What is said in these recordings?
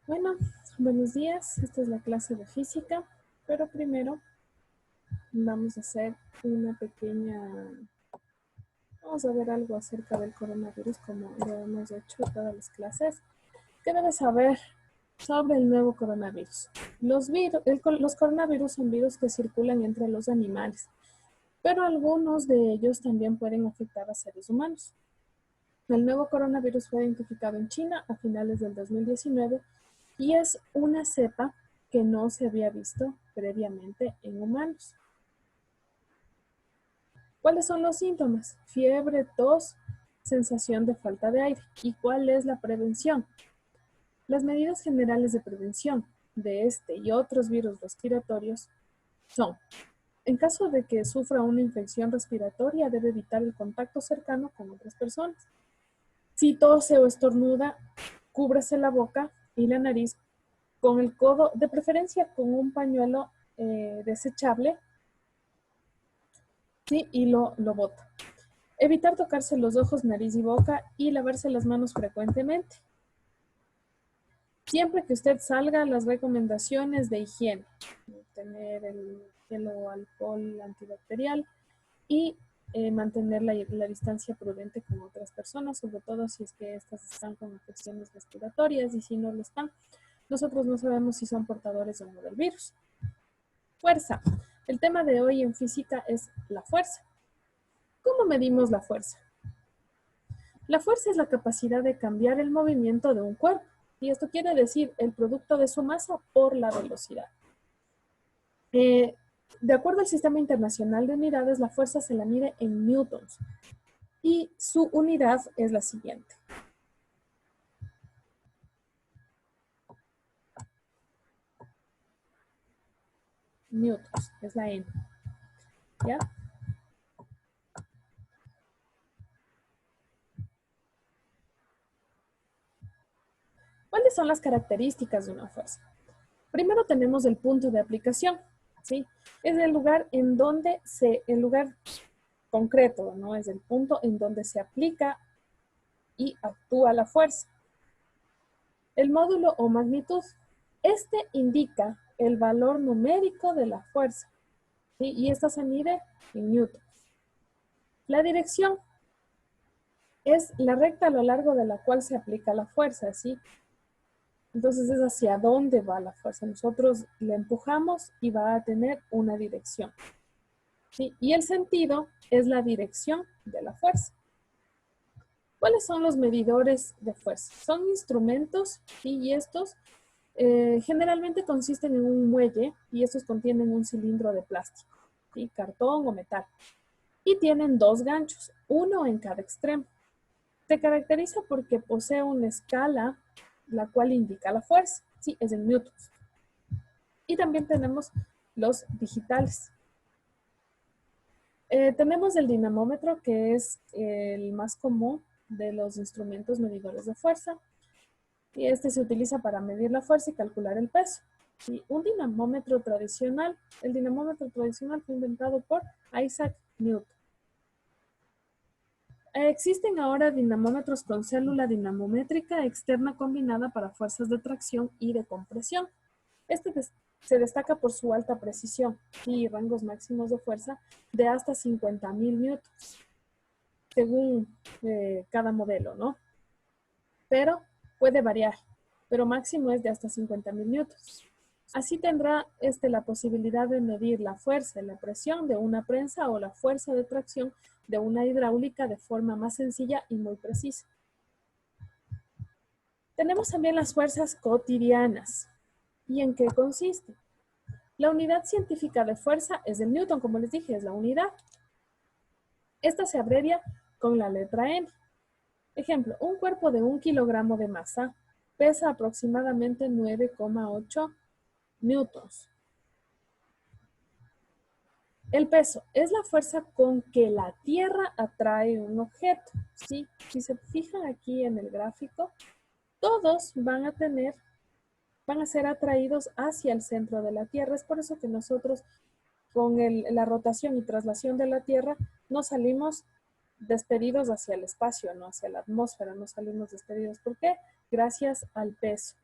Bueno, buenos días. Esta es la clase de física, pero primero vamos a hacer una pequeña... Vamos a ver algo acerca del coronavirus, como ya hemos hecho todas las clases. ¿Qué debes saber sobre el nuevo coronavirus? Los coronavirus son virus que circulan entre los animales, pero algunos de ellos también pueden afectar a seres humanos. El nuevo coronavirus fue identificado en China a finales del 2019 y es una cepa que no se había visto previamente en humanos. ¿Cuáles son los síntomas? Fiebre, tos, sensación de falta de aire. ¿Y cuál es la prevención? Las medidas generales de prevención de este y otros virus respiratorios son: en caso de que sufra una infección respiratoria, debe evitar el contacto cercano con otras personas. Si tose o estornuda, cúbrase la boca y la nariz con el codo, de preferencia con un pañuelo desechable, ¿sí? Y lo bota. Evitar tocarse los ojos, nariz y boca y lavarse las manos frecuentemente. Siempre que usted salga, las recomendaciones de higiene: tener el gel o alcohol antibacterial y mantener la distancia prudente con otras personas, sobre todo si es que estas están con afecciones respiratorias, y si no lo están, nosotros no sabemos si son portadores o no del virus. Fuerza. El tema de hoy en física es la fuerza. ¿Cómo medimos la fuerza? La fuerza es la capacidad de cambiar el movimiento de un cuerpo, y esto quiere decir el producto de su masa por la velocidad. De acuerdo al Sistema Internacional de Unidades, la fuerza se la mide en newtons y su unidad es la siguiente. Newtons, es la N. ¿Ya? ¿Cuáles son las características de una fuerza? Primero tenemos el punto de aplicación, ¿sí? Es el lugar en donde el lugar concreto, ¿no? Es el punto en donde se aplica y actúa la fuerza. El módulo o magnitud. Este indica el valor numérico de la fuerza, ¿sí? Y esta se mide en newtons. La dirección es la recta a lo largo de la cual se aplica la fuerza, ¿sí? Entonces es hacia dónde va la fuerza. Nosotros le empujamos y va a tener una dirección, ¿sí? Y el sentido es la dirección de la fuerza. ¿Cuáles son los medidores de fuerza? Son instrumentos, ¿sí? Y estos generalmente consisten en un muelle, y estos contienen un cilindro de plástico, ¿sí? Cartón o metal. Y tienen dos ganchos, uno en cada extremo. Se caracteriza porque posee una escala la cual indica la fuerza, ¿sí? Es en newtons. Y también tenemos los digitales. Tenemos el dinamómetro, que es el más común de los instrumentos medidores de fuerza. Y este se utiliza para medir la fuerza y calcular el peso. Y un dinamómetro tradicional, el dinamómetro tradicional fue inventado por Isaac Newton. Existen ahora dinamómetros con célula dinamométrica externa combinada para fuerzas de tracción y de compresión. Este se destaca por su alta precisión y rangos máximos de fuerza de hasta 50.000 newtons, según cada modelo, ¿no? Pero puede variar, pero máximo es de hasta 50.000 newtons. Así tendrá la posibilidad de medir la fuerza y la presión de una prensa o la fuerza de tracción de una hidráulica de forma más sencilla y muy precisa. Tenemos también las fuerzas cotidianas. ¿Y en qué consiste? La unidad científica de fuerza es el newton, como les dije, es la unidad. Esta se abrevia con la letra N. Ejemplo, un cuerpo de 1 kilogramo de masa pesa aproximadamente 9,8 newtons. El peso es la fuerza con que la Tierra atrae un objeto, ¿sí? Si se fijan aquí en el gráfico, todos van a ser atraídos hacia el centro de la Tierra. Es por eso que nosotros, con la rotación y traslación de la Tierra, no salimos despedidos hacia el espacio, no hacia la atmósfera, no salimos despedidos. ¿Por qué? Gracias al peso.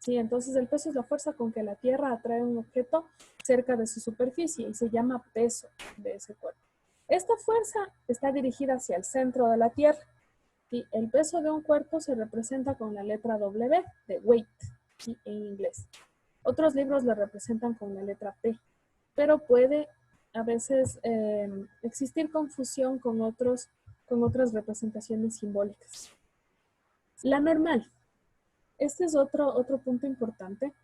¿sí? Entonces el peso es la fuerza con que la Tierra atrae un objeto cerca de su superficie y se llama peso de ese cuerpo. Esta fuerza está dirigida hacia el centro de la Tierra. ¿Sí? El peso de un cuerpo se representa con la letra W de weight, ¿sí? En inglés. Otros libros lo representan con la letra P, pero puede a veces existir confusión con otras representaciones simbólicas. La normal. Este es otro punto importante,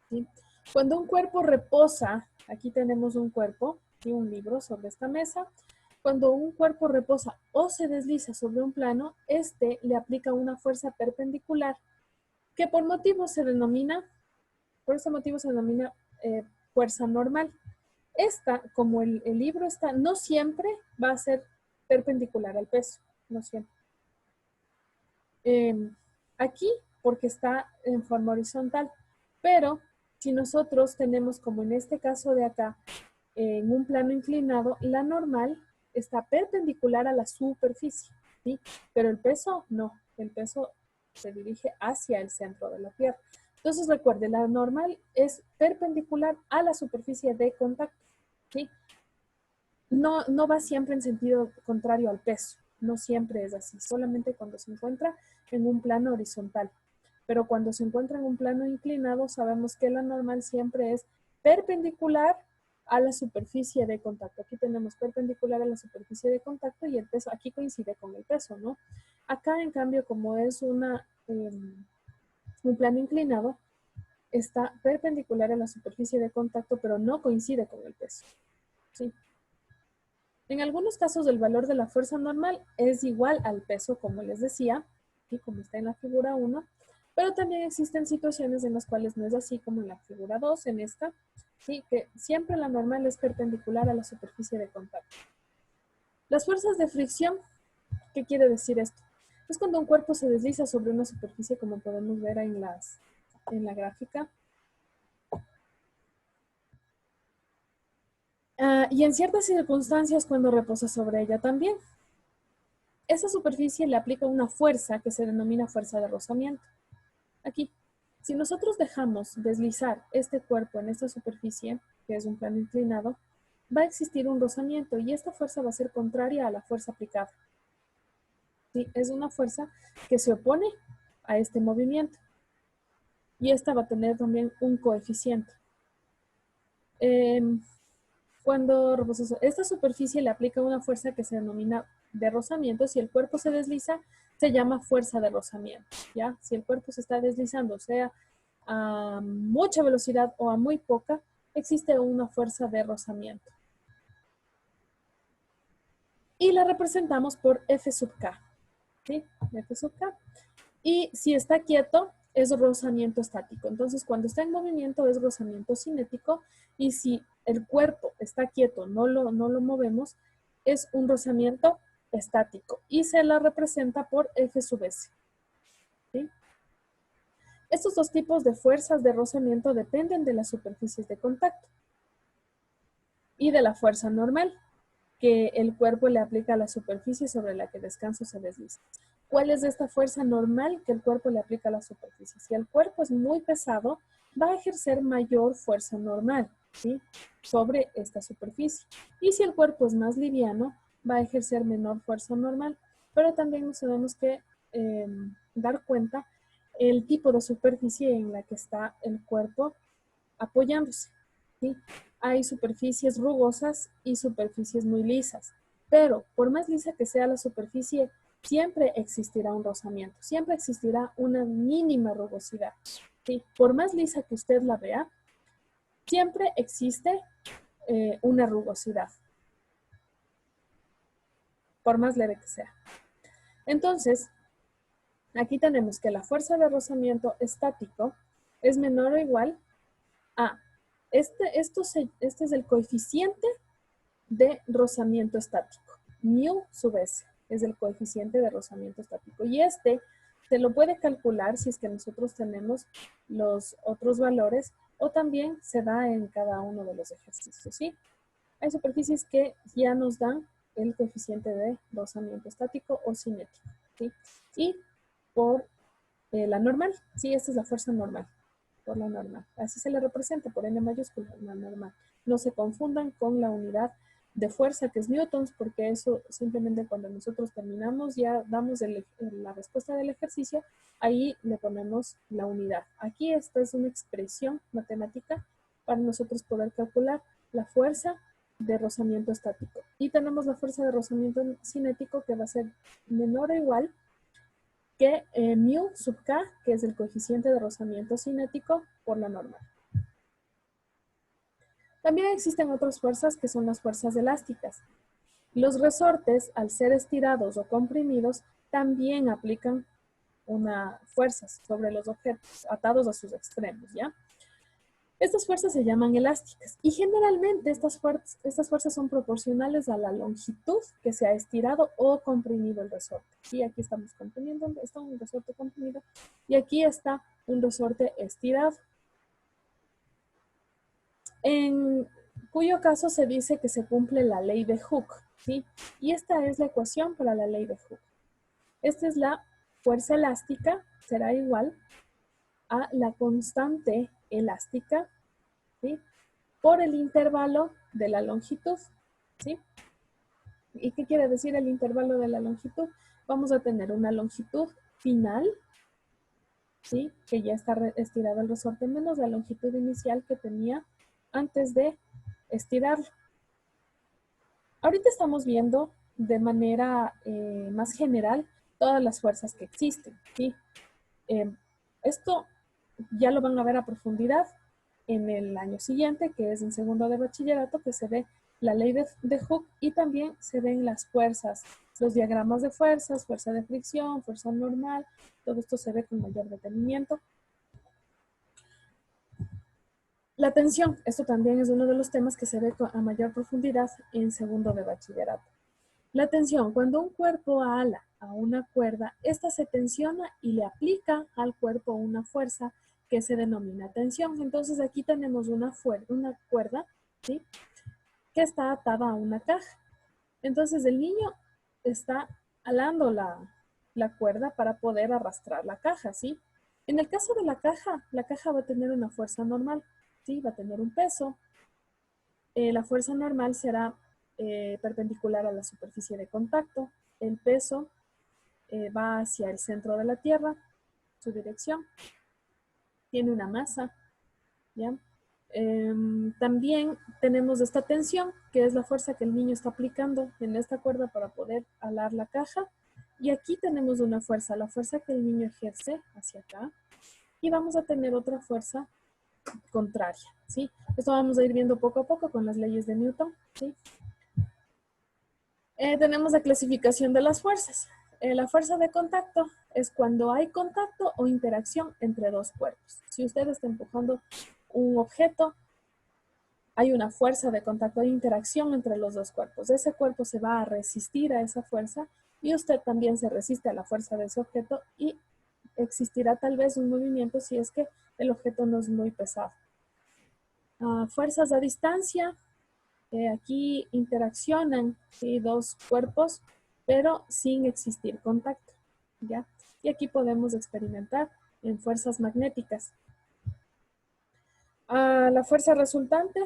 ¿sí? Cuando un cuerpo reposa, aquí tenemos un cuerpo y un libro sobre esta mesa. Cuando un cuerpo reposa o se desliza sobre un plano, este le aplica una fuerza perpendicular que por ese motivo se denomina fuerza normal. Esta, como el libro está, no siempre va a ser perpendicular al peso, no siempre. Aquí, porque está en forma horizontal, pero si nosotros tenemos, como en este caso de acá, en un plano inclinado, la normal está perpendicular a la superficie, ¿sí? Pero el peso no, el peso se dirige hacia el centro de la Tierra. Entonces recuerde, la normal es perpendicular a la superficie de contacto, ¿sí? No va siempre en sentido contrario al peso, no siempre es así, solamente cuando se encuentra en un plano horizontal. Pero cuando se encuentra en un plano inclinado, sabemos que la normal siempre es perpendicular a la superficie de contacto. Aquí tenemos perpendicular a la superficie de contacto y el peso, aquí coincide con el peso, ¿no? Acá, en cambio, como es un plano inclinado, está perpendicular a la superficie de contacto, pero no coincide con el peso, ¿sí? En algunos casos, el valor de la fuerza normal es igual al peso, como les decía, y como está en la figura 1, pero también existen situaciones en las cuales no es así, como en la figura 2, en esta, ¿sí? Que siempre la normal es perpendicular a la superficie de contacto. Las fuerzas de fricción, ¿qué quiere decir esto? Es cuando un cuerpo se desliza sobre una superficie, como podemos ver en la gráfica. Y en ciertas circunstancias cuando reposa sobre ella también. Esa superficie le aplica una fuerza que se denomina fuerza de rozamiento. Aquí, si nosotros dejamos deslizar este cuerpo en esta superficie, que es un plano inclinado, va a existir un rozamiento y esta fuerza va a ser contraria a la fuerza aplicada. ¿Sí? Es una fuerza que se opone a este movimiento y esta va a tener también un coeficiente. Cuando esta superficie le aplica una fuerza que se denomina de rozamiento, si el cuerpo se desliza, se llama fuerza de rozamiento, ¿ya? Si el cuerpo se está deslizando, sea a mucha velocidad o a muy poca, existe una fuerza de rozamiento. Y la representamos por F sub K, ¿sí? F sub K. Y si está quieto, es rozamiento estático. Entonces, cuando está en movimiento es rozamiento cinético y si el cuerpo está quieto, no lo movemos, es un rozamiento estático y se la representa por F sub S. ¿Sí? Estos dos tipos de fuerzas de rozamiento dependen de las superficies de contacto y de la fuerza normal que el cuerpo le aplica a la superficie sobre la que descansa o se desliza. ¿Cuál es esta fuerza normal que el cuerpo le aplica a la superficie? Si el cuerpo es muy pesado, va a ejercer mayor fuerza normal, ¿sí? Sobre esta superficie. Y si el cuerpo es más liviano, va a ejercer menor fuerza normal. Pero también nos tenemos que dar cuenta el tipo de superficie en la que está el cuerpo apoyándose, ¿sí? Hay superficies rugosas y superficies muy lisas, pero por más lisa que sea la superficie, siempre existirá un rozamiento, siempre existirá una mínima rugosidad, ¿sí? Por más lisa que usted la vea, siempre existe una rugosidad, por más leve que sea. Entonces, aquí tenemos que la fuerza de rozamiento estático es menor o igual a este es el coeficiente de rozamiento estático. Mu sub S es el coeficiente de rozamiento estático. Y este se lo puede calcular si es que nosotros tenemos los otros valores o también se da en cada uno de los ejercicios, ¿sí? Hay superficies que ya nos dan el coeficiente de rozamiento estático o cinético, ¿sí? Y por la normal. Sí, esta es la fuerza normal, por la normal. Así se le representa por N mayúscula, la normal. No se confundan con la unidad de fuerza que es newtons, porque eso simplemente cuando nosotros terminamos ya damos la respuesta del ejercicio, ahí le ponemos la unidad. Aquí esta es una expresión matemática para nosotros poder calcular la fuerza de rozamiento estático. Y tenemos la fuerza de rozamiento cinético que va a ser menor o igual que mu sub k, que es el coeficiente de rozamiento cinético por la normal. También existen otras fuerzas que son las fuerzas elásticas. Los resortes, al ser estirados o comprimidos, también aplican una fuerzas sobre los objetos atados a sus extremos, ¿ya? Estas fuerzas se llaman elásticas y generalmente estas fuerzas son proporcionales a la longitud que se ha estirado o comprimido el resorte. Y aquí estamos comprimiendo, está un resorte comprimido y aquí está un resorte estirado. En cuyo caso se dice que se cumple la ley de Hooke, ¿sí? Y esta es la ecuación para la ley de Hooke. Esta es la fuerza elástica, será igual a la constante elástica, ¿sí? Por el intervalo de la longitud, ¿sí? ¿Y qué quiere decir el intervalo de la longitud? Vamos a tener una longitud final, ¿sí? Que ya está estirado el resorte, menos la longitud inicial que tenía antes de estirarlo. Ahorita estamos viendo de manera más general todas las fuerzas que existen, ¿sí? Esto ya lo van a ver a profundidad en el año siguiente, que es en segundo de bachillerato, que se ve la ley de Hooke y también se ven las fuerzas, los diagramas de fuerzas, fuerza de fricción, fuerza normal, todo esto se ve con mayor detenimiento. La tensión, esto también es uno de los temas que se ve a mayor profundidad en segundo de bachillerato. La tensión, cuando un cuerpo ala a una cuerda, esta se tensiona y le aplica al cuerpo una fuerza que se denomina tensión. Entonces aquí tenemos una cuerda, ¿sí? Que está atada a una caja. Entonces el niño está alando la cuerda para poder arrastrar la caja, ¿sí? En el caso de la caja va a tener una fuerza normal, ¿sí? Va a tener un peso. La fuerza normal será perpendicular a la superficie de contacto. El peso va hacia el centro de la Tierra, su dirección. Tiene una masa, ¿ya? También tenemos esta tensión, que es la fuerza que el niño está aplicando en esta cuerda para poder alar la caja. Y aquí tenemos una fuerza, la fuerza que el niño ejerce hacia acá. Y vamos a tener otra fuerza contraria, ¿sí? Esto vamos a ir viendo poco a poco con las leyes de Newton, ¿sí? Tenemos la clasificación de las fuerzas. La fuerza de contacto es cuando hay contacto o interacción entre dos cuerpos. Si usted está empujando un objeto, hay una fuerza de contacto e interacción entre los dos cuerpos. Ese cuerpo se va a resistir a esa fuerza y usted también se resiste a la fuerza de ese objeto y existirá tal vez un movimiento si es que el objeto no es muy pesado. Fuerzas a distancia. Aquí interaccionan, ¿sí? Dos cuerpos, pero sin existir contacto, ¿ya? Y aquí podemos experimentar en fuerzas magnéticas. La fuerza resultante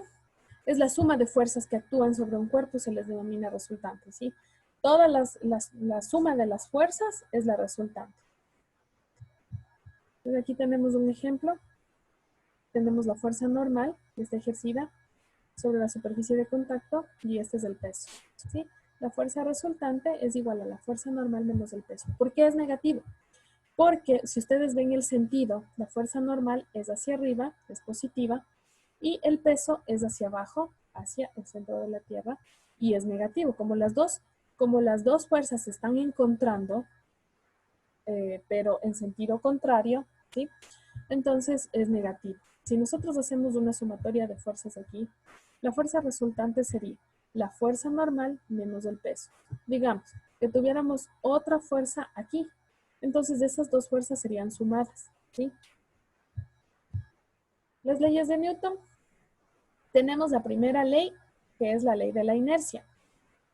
es la suma de fuerzas que actúan sobre un cuerpo, se les denomina resultante, ¿sí? Toda la suma de las fuerzas es la resultante. Entonces aquí tenemos un ejemplo. Tenemos la fuerza normal, que está ejercida sobre la superficie de contacto y este es el peso, ¿sí? La fuerza resultante es igual a la fuerza normal menos el peso. ¿Por qué es negativo? Porque si ustedes ven el sentido, la fuerza normal es hacia arriba, es positiva, y el peso es hacia abajo, hacia el centro de la Tierra, y es negativo. Como las dos fuerzas se están encontrando, pero en sentido contrario, ¿sí? Entonces es negativo. Si nosotros hacemos una sumatoria de fuerzas aquí, la fuerza resultante sería la fuerza normal menos el peso. Digamos que tuviéramos otra fuerza aquí. Entonces esas dos fuerzas serían sumadas, ¿sí? Las leyes de Newton. Tenemos la primera ley, que es la ley de la inercia.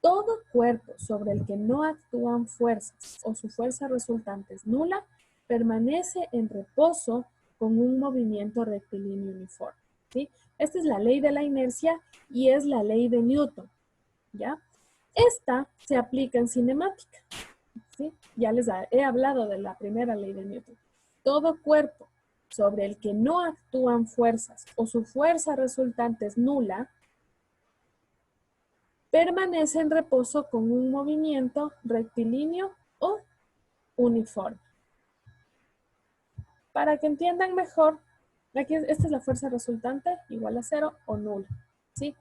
Todo cuerpo sobre el que no actúan fuerzas o su fuerza resultante es nula, permanece en reposo con un movimiento rectilíneo uniforme, ¿sí? Esta es la ley de la inercia y es la ley de Newton, ¿ya? Esta se aplica en cinemática, ¿sí? Ya les he hablado de la primera ley de Newton. Todo cuerpo sobre el que no actúan fuerzas o su fuerza resultante es nula, permanece en reposo con un movimiento rectilíneo o uniforme. Para que entiendan mejor, aquí esta es la fuerza resultante igual a 0 o nula, ¿sí?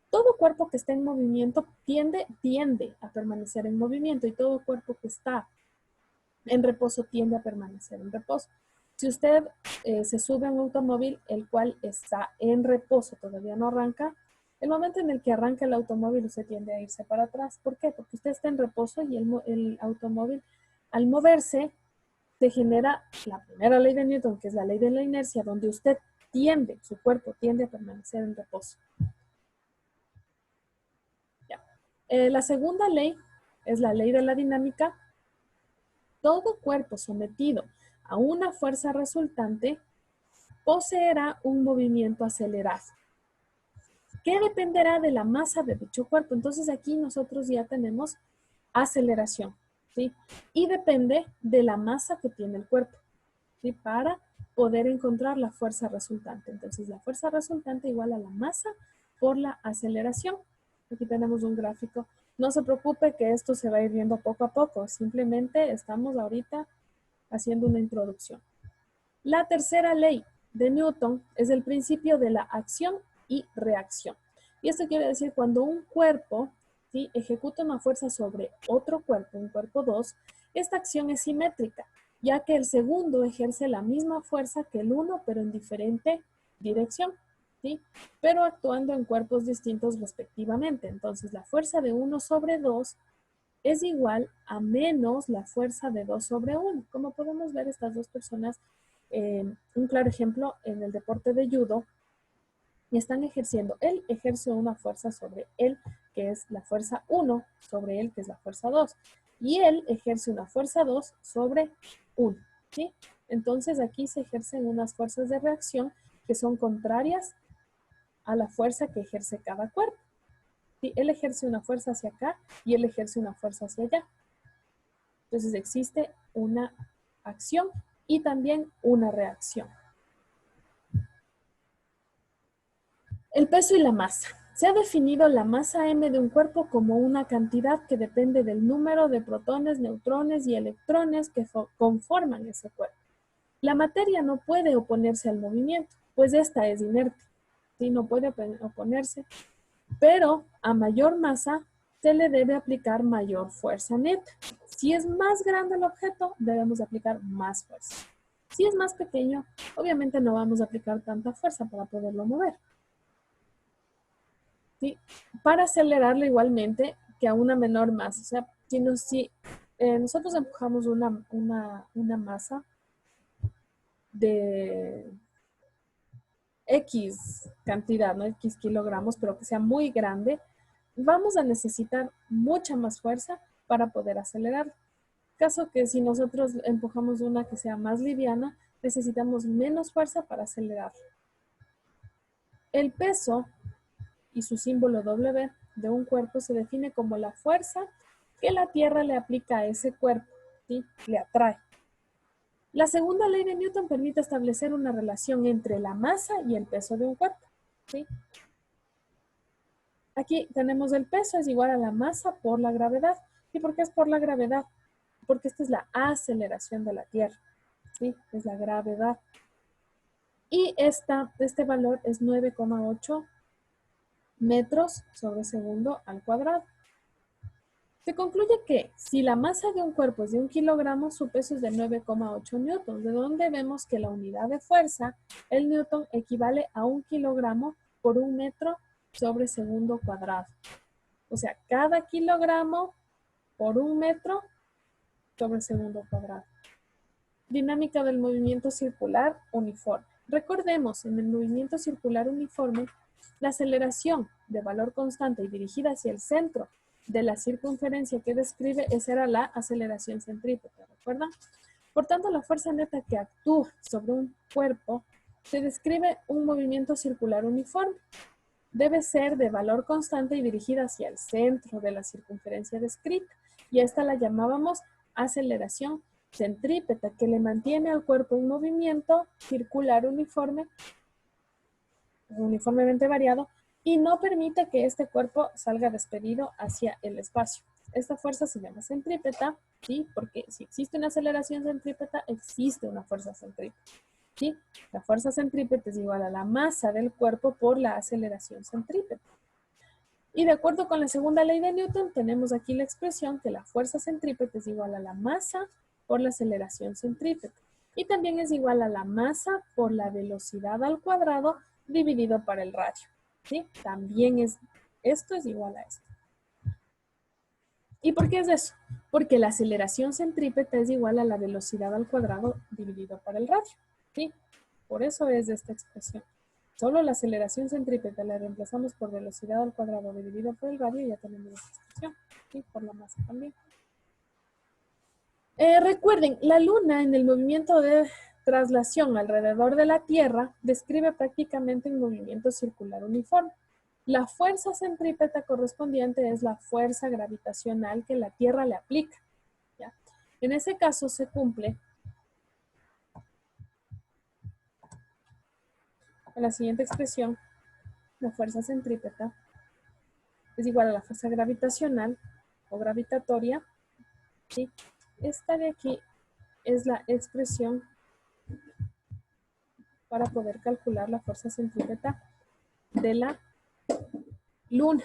Todo cuerpo que está en movimiento tiende a permanecer en movimiento y todo cuerpo que está en reposo tiende a permanecer en reposo. Si usted se sube a un automóvil el cual está en reposo, todavía no arranca, el momento en el que arranca el automóvil usted tiende a irse para atrás. ¿Por qué? Porque usted está en reposo y el automóvil al moverse se genera la primera ley de Newton, que es la ley de la inercia, donde usted su cuerpo tiende a permanecer en reposo. Ya. La segunda ley es la ley de la dinámica. Todo cuerpo sometido a una fuerza resultante poseerá un movimiento acelerado, que dependerá de la masa de dicho cuerpo. Entonces aquí nosotros ya tenemos aceleración, ¿sí? Y depende de la masa que tiene el cuerpo, ¿sí? Para poder encontrar la fuerza resultante. Entonces la fuerza resultante igual a la masa por la aceleración. Aquí tenemos un gráfico. No se preocupe que esto se va a ir viendo poco a poco. Simplemente estamos ahorita haciendo una introducción. La tercera ley de Newton es el principio de la acción y reacción. Y esto quiere decir cuando un cuerpo, ¿sí?, ejecuta una fuerza sobre otro cuerpo, un cuerpo 2, esta acción es simétrica, ya que el segundo ejerce la misma fuerza que el uno, pero en diferente dirección, ¿sí?, pero actuando en cuerpos distintos respectivamente. Entonces, la fuerza de 1 sobre 2 es igual a menos la fuerza de 2 sobre 1. Como podemos ver, estas dos personas, un claro ejemplo en el deporte de judo, están ejerciendo. Él ejerce una fuerza sobre él, que es la fuerza 1, sobre él, que es la fuerza 2. Y él ejerce una fuerza 2 sobre 1, ¿sí? Entonces aquí se ejercen unas fuerzas de reacción que son contrarias a la fuerza que ejerce cada cuerpo. ¿Sí? Él ejerce una fuerza hacia acá y él ejerce una fuerza hacia allá. Entonces existe una acción y también una reacción. El peso y la masa. Se ha definido la masa m de un cuerpo como una cantidad que depende del número de protones, neutrones y electrones que conforman ese cuerpo. La materia no puede oponerse al movimiento, pues esta es inerte, ¿sí? No puede oponerse, pero a mayor masa se le debe aplicar mayor fuerza neta. Si es más grande el objeto, debemos aplicar más fuerza. Si es más pequeño, obviamente no vamos a aplicar tanta fuerza para poderlo mover. ¿Sí? Para acelerarlo igualmente que a una menor masa. O sea, si nosotros empujamos una masa de X cantidad, ¿no? X kilogramos, pero que sea muy grande, vamos a necesitar mucha más fuerza para poder acelerar. Caso que si nosotros empujamos una que sea más liviana, necesitamos menos fuerza para acelerar. El peso y su símbolo W de un cuerpo se define como la fuerza que la Tierra le aplica a ese cuerpo, ¿sí? Le atrae. La segunda ley de Newton permite establecer una relación entre la masa y el peso de un cuerpo, ¿sí? Aquí tenemos el peso es igual a la masa por la gravedad. ¿Y por qué es por la gravedad? Porque esta es la aceleración de la Tierra, ¿sí? Es la gravedad. Y este valor es 9,8 metros sobre segundo al cuadrado. Se concluye que si la masa de un cuerpo es de 1 kilogramo, su peso es de 9,8 newtons, de donde vemos que la unidad de fuerza, el newton, equivale a 1 kilogramo por 1 metro sobre segundo cuadrado. O sea, cada kilogramo por 1 metro sobre segundo cuadrado. Dinámica del movimiento circular uniforme. Recordemos, en el movimiento circular uniforme, la aceleración de valor constante y dirigida hacia el centro de la circunferencia que describe, esa era la aceleración centrípeta, ¿recuerdan? Por tanto, la fuerza neta que actúa sobre un cuerpo se describe un movimiento circular uniforme. Debe ser de valor constante y dirigida hacia el centro de la circunferencia descrita. Y a esta la llamábamos aceleración centrípeta, que le mantiene al cuerpo en movimiento circular uniformemente variado, y no permite que este cuerpo salga despedido hacia el espacio. Esta fuerza se llama centrípeta, ¿sí? Porque si existe una aceleración centrípeta, existe una fuerza centrípeta, ¿sí? La fuerza centrípeta es igual a la masa del cuerpo por la aceleración centrípeta. Y de acuerdo con la segunda ley de Newton, tenemos aquí la expresión que la fuerza centrípeta es igual a la masa por la aceleración centrípeta. Y también es igual a la masa por la velocidad al cuadrado dividido por el radio. ¿Sí? También esto es igual a esto. ¿Y por qué es eso? Porque la aceleración centrípeta es igual a la velocidad al cuadrado dividido por el radio. ¿Sí? Por eso es esta expresión. Solo la aceleración centrípeta la reemplazamos por velocidad al cuadrado dividido por el radio y ya tenemos esta expresión. ¿Sí? Por la masa también. Recuerden, la Luna en el movimiento de traslación alrededor de la Tierra describe prácticamente un movimiento circular uniforme. La fuerza centrípeta correspondiente es la fuerza gravitacional que la Tierra le aplica. ¿Ya? En ese caso se cumple con la siguiente expresión. La fuerza centrípeta es igual a la fuerza gravitacional o gravitatoria. ¿Sí? Esta de aquí es la expresión para poder calcular la fuerza centrípeta de la Luna.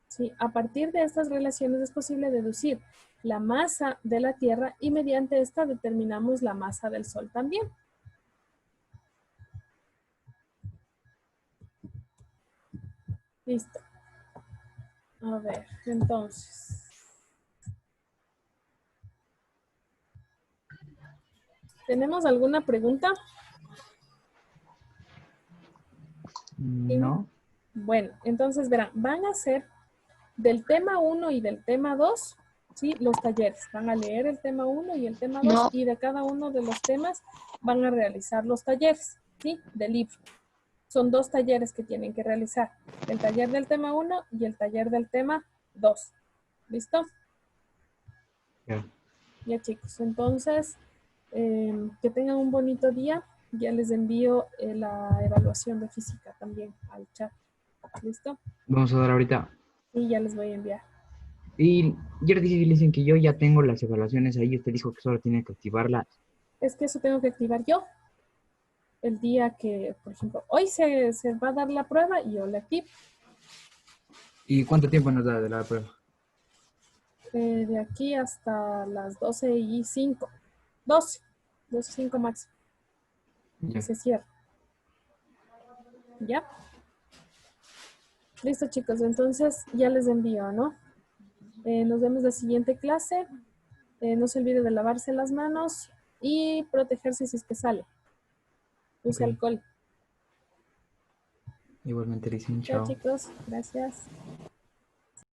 ¿Sí? A partir de estas relaciones es posible deducir la masa de la Tierra y mediante esta determinamos la masa del Sol también. Listo. A ver, entonces. ¿Tenemos alguna pregunta? No. Bueno, entonces verán, van a hacer del tema 1 y del tema 2, ¿sí? Los talleres. Van a leer el tema 1 y el tema 2 No. y de cada uno de los temas van a realizar los talleres, ¿sí? Del libro. Son 2 talleres que tienen que realizar. El taller del tema 1 y el taller del tema 2. ¿Listo? Ya. Ya, chicos. Entonces, que tengan un bonito día. Ya les envío la evaluación de física también al chat. ¿Listo? Vamos a dar ahorita. Y ya les voy a enviar. Y ya dicen que yo ya tengo las evaluaciones ahí. Usted dijo que solo tiene que activarlas. Es que eso tengo que activar yo. El día que, por ejemplo, hoy se va a dar la prueba y yo la activo. ¿Y cuánto tiempo nos da de la prueba? De aquí hasta las 12:05. 12:05 máximo. Ya. Y se cierra. ¿Ya? Listo, chicos. Entonces ya les envío, ¿no? Nos vemos la siguiente clase. No se olvide de lavarse las manos y protegerse si es que sale. Use Ok. alcohol. Igualmente dicen Chao, chao. chicos. Gracias.